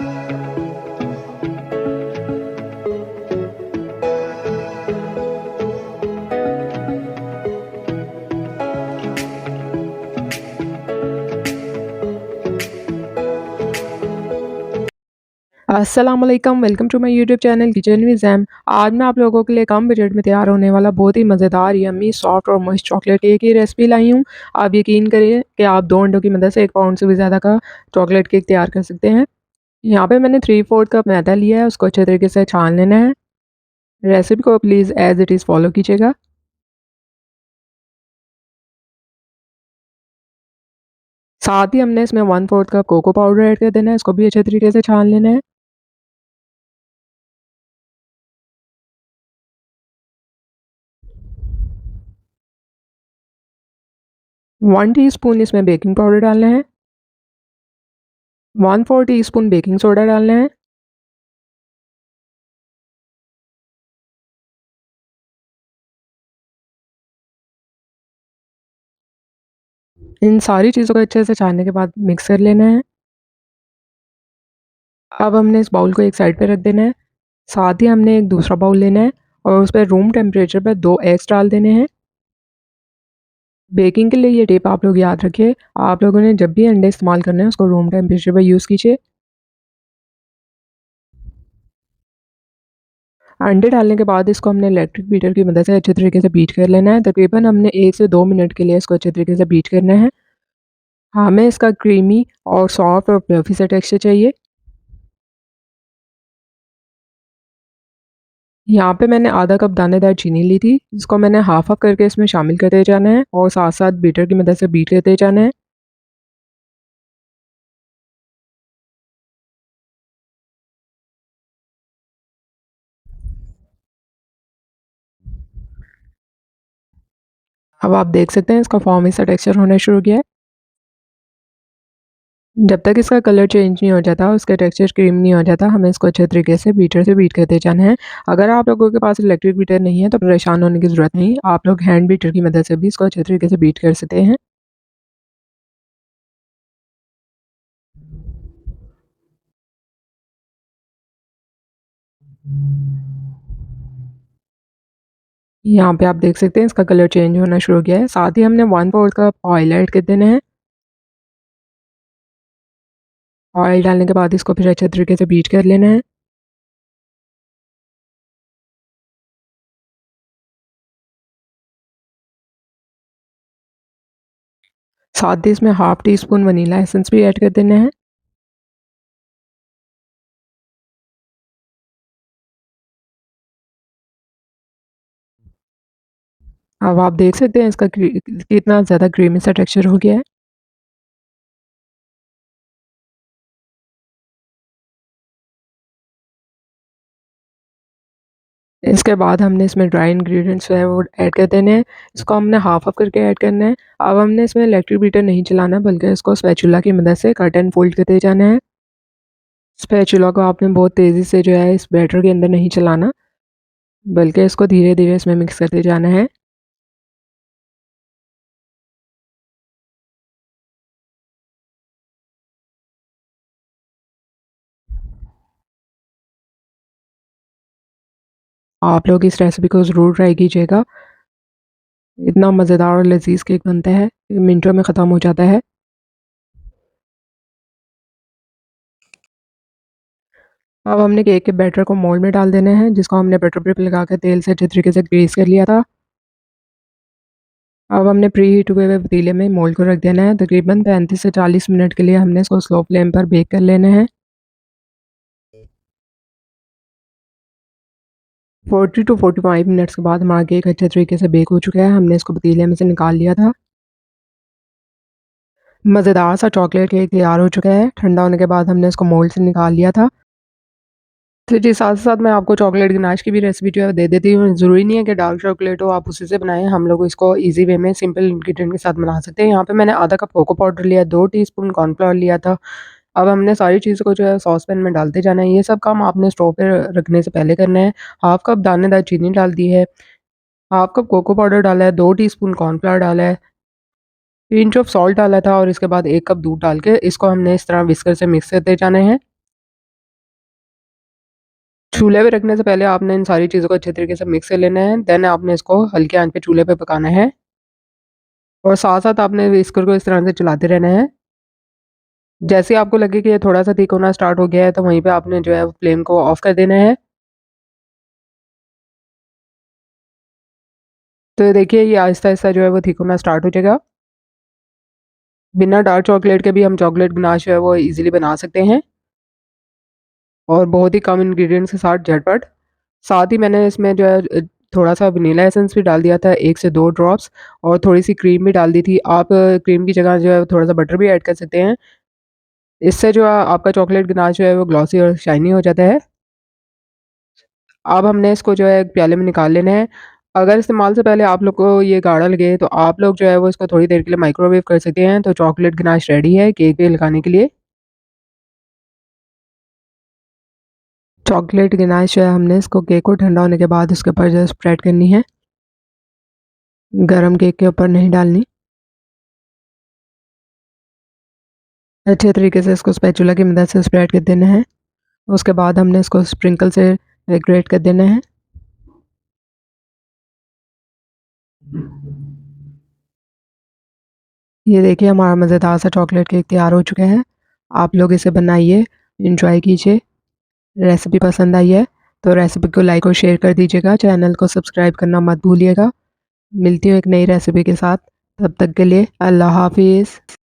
अस्सलाम वालेकुम, welcome to my YouTube channel kitchen with Zaim. आज मैं आप लोगों के लिए कम बजट में तैयार होने वाला बहुत ही मज़ेदार, यम्मी, सॉफ्ट और मॉइस्ट चॉकलेट केक की रेसिपी लाई हूँ। आप यकीन करिए कि आप 2 अंडों की मदद से 1 पाउंड से भी ज़्यादा का चॉकलेट केक तैयार कर सकते हैं। यहाँ पे मैंने 3/4 कप मैदा लिया है, उसको अच्छे तरीके से छान लेना है। रेसिपी को please as it is follow कीजिएगा। साथ ही हमने इसमें 1/4 कप कोको पाउडर ऐड कर देना है, इसको भी अच्छे तरीके से छान लेना है। 1 टीस्पून इसमें बेकिंग पाउडर डालना है। 1/4 टीस्पून बेकिंग सोडा डालना है। इन सारी चीज़ों को अच्छे से छानने के बाद मिक्स कर लेना है। अब हमने इस बाउल को एक साइड पे रख देना है। साथ ही हमने एक दूसरा बाउल लेना है और उस पे रूम टेम्परेचर पे 2 एग्स डाल देने हैं। बेकिंग के लिए ये टिप आप लोग याद रखिए, आप लोगों ने जब भी अंडे इस्तेमाल करने हैं उसको रूम टेम्परेचर पे यूज़ कीजिए। अंडे डालने के बाद इसको हमने इलेक्ट्रिक बीटर की मदद से अच्छे तरीके से बीट कर लेना है। तकरीबन हमने 1 से 2 मिनट के लिए इसको अच्छे तरीके से बीट करना है। हमें इसका क्रीमी और सॉफ्ट और फ्लफी सा टेक्सचर चाहिए। यहाँ पे मैंने आधा कप दानेदार चीनी ली थी, जिसको मैंने हाफ करके इसमें शामिल करते जाना है और साथ-साथ बीटर की मदद से बीट करते जाना है। अब आप देख सकते हैं इसका फॉर्म सा टेक्सचर होना शुरू हो गया है। जब तक इसका कलर चेंज नहीं हो जाता, उसका टेक्सचर क्रीम नहीं हो जाता, हमें इसको अच्छे तरीके से बीटर से बीट करते जाना है। अगर आप लोगों के पास इलेक्ट्रिक बीटर नहीं है तो परेशान होने की ज़रूरत नहीं, आप लोग हैंड बीटर की मदद से भी इसको अच्छे तरीके से बीट कर सकते हैं। यहाँ पे आप देख सकते हैं इसका कलर चेंज होना शुरू हो गया है। साथ ही हमने 1/4 कप ऑयल ऐड कर देना है। ऑयल डालने के बाद इसको फिर अच्छे तरीके से बीट कर लेना है। साथ ही इसमें half tea spoon vanilla essence भी ऐड कर देना है। अब आप देख सकते हैं इसका कितना ज़्यादा क्रीमी सा टेक्सचर हो गया है। इसके बाद हमने इसमें ड्राई इंग्रेडिएंट्स जो है वो ऐड कर देने हैं। इसको हमने हाफ करके ऐड करना है। अब हमने इसमें इलेक्ट्रिक बीटर नहीं चलाना, बल्कि इसको स्पैचुला की मदद से कट एंड फोल्ड करते जाना है। स्पैचुला को आपने बहुत तेज़ी से जो है इस बैटर के अंदर नहीं चलाना, बल्कि इसको धीरे-धीरे इसमें मिक्स करते जाना है। आप लोग इस रेसिपी को ज़रूर ट्राई कीजिएगा। इतना मज़ेदार और लज़ीज़ केक बनता है, मिनटों में ख़त्म हो जाता है। अब हमने केक के बैटर को मोल्ड में डाल देना है, जिसको हमने बटर पेपर लगा के तेल से अच्छे तरीके से ग्रीस कर लिया था। अब हमने प्री हीट हुए हुए पतीले में मोल्ड को रख देना है। तकरीबन 35 से 40 मिनट के लिए हमने इसको स्लो फ्लेम पर बेक कर लेना है। 40 टू 45 मिनट्स के बाद हमारा केक अच्छे तरीके से बेक हो चुका है। हमने इसको पतीले में से निकाल लिया था। मज़ेदार सा चॉकलेट केक तैयार हो चुका है। ठंडा होने के बाद हमने इसको मोल्ड से निकाल लिया था। तो जी, साथ-साथ मैं आपको चॉकलेट गनाश की भी रेसिपी जो है दे देती हूँ। ज़रूरी नहीं है कि डार्क चॉकलेट हो, आप उसी से बनाएँ। हम लोग इसको ईज़ी वे में सिंपल इंग्रीडिएंट के साथ बना सकते हैं। यहाँ पे मैंने आधा कप कोको पाउडर लिया, 2 टीस्पून कॉर्नफ्लोर लिया था। अब हमने सारी चीज़ों को जो है सॉस पैन में डालते जाना है। ये सब काम आपने स्टोव पे रखने से पहले करना है। हाफ कप दानेदार चीनी डाल दी है, हाफ कप कोको पाउडर डाला है, 2 टीस्पून कॉर्नफ्लोर डाला है, पिंच ऑफ सॉल्ट डाला था और इसके बाद 1 कप दूध डाल के इसको हमने इस तरह व्हिस्कर से मिक्स करते जाना है। चूल्हे पे रखने से पहले आपने इन सारी चीज़ों को अच्छे तरीके से मिक्स कर लेना है। देन आपने इसको हल्के आँच पे चूल्हे पे पकाना है और साथ-साथ आपने व्हिस्कर को इस तरह से चलाते रहना है। जैसे ही आपको लगे कि ये थोड़ा-सा थिक होना स्टार्ट हो गया है, तो वहीं पे आपने जो है फ्लेम को ऑफ कर देना है। तो ये देखिए ये आहिस्ता-आहिस्ता जो है वो थिक होना स्टार्ट हो जाएगा। बिना डार्क चॉकलेट के भी हम चॉकलेट गनाश जो है वो ईज़िली बना सकते हैं और बहुत ही कम इंग्रीडिएंट्स के साथ झटपट। साथ ही मैंने इसमें जो है थोड़ा-सा वनीला एसेंस भी डाल दिया था 1 से 2 ड्रॉप्स और थोड़ी-सी क्रीम भी डाल दी थी। आप क्रीम की जगह जो है थोड़ा-सा बटर भी ऐड कर सकते हैं। इससे जो है आपका चॉकलेट गनाश जो है वो ग्लॉसी और शाइनी हो जाता है। अब हमने इसको जो है एक प्याले में निकाल लेना है। अगर इस्तेमाल से पहले आप लोग को ये गाढ़ा लगे तो आप लोग जो है वो इसको थोड़ी देर के लिए माइक्रोवेव कर सकते हैं। तो चॉकलेट गनाश रेडी है केक पे लगाने के लिए। चॉकलेट गनाश जो है हमने इसको केक को ठंडा होने के बाद उसके ऊपर जो है स्प्रेड करनी है। गरम केक के ऊपर नहीं डालनी। अच्छे तरीके से इसको स्पैचुला की मदद से स्प्रेड कर देना है। उसके बाद हमने इसको स्प्रिंकल से डेकोरेट कर देना है। ये देखिए हमारा मज़ेदार सा चॉकलेट केक तैयार हो चुका है। आप लोग इसे बनाइए, एंजॉय कीजिए। रेसिपी पसंद आई है तो रेसिपी को लाइक और शेयर कर दीजिएगा। चैनल को सब्सक्राइब करना मत भूलिएगा। मिलती हूँ एक नई रेसिपी के साथ। तब तक के लिए अल्लाह हाफ़िज़।